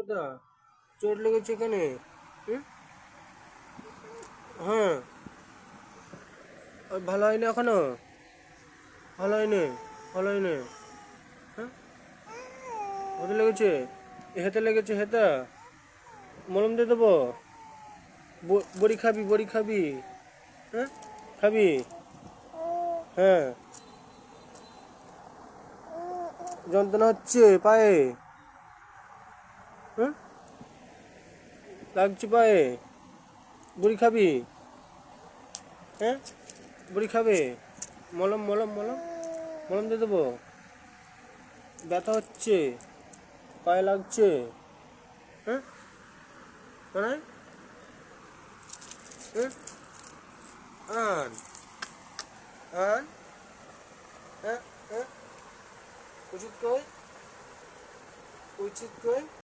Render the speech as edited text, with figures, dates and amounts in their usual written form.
কোথা চোট লেগেছে এখানে? হুম? হ্যাঁ। ভালো হয়নি এখনো? ভালো হয়নি? ভালো হয়নি? হ্যাঁ, হাতে লেগেছে? এ হাতে লেগেছে, হেতা? মলম দিয়ে দেবো? বড়ি খাবি, বড়ি খাবি? হ্যাঁ, খাবি? হ্যাঁ। যন্ত্রণা হচ্ছে পায়ে? হুম, লাগছে পায়ে? বড়ি খাবি? হ্যাঁ, বড়ি খাবে? মলম মলম মলম মলম দিয়ে দেবো? ব্যথা হচ্ছে, পায়ে লাগছে? হ্যাঁ, মানে? হ্যাঁ, আন আন হ্যাঁ হ্যাঁ, উচিত কই, উচিত কই?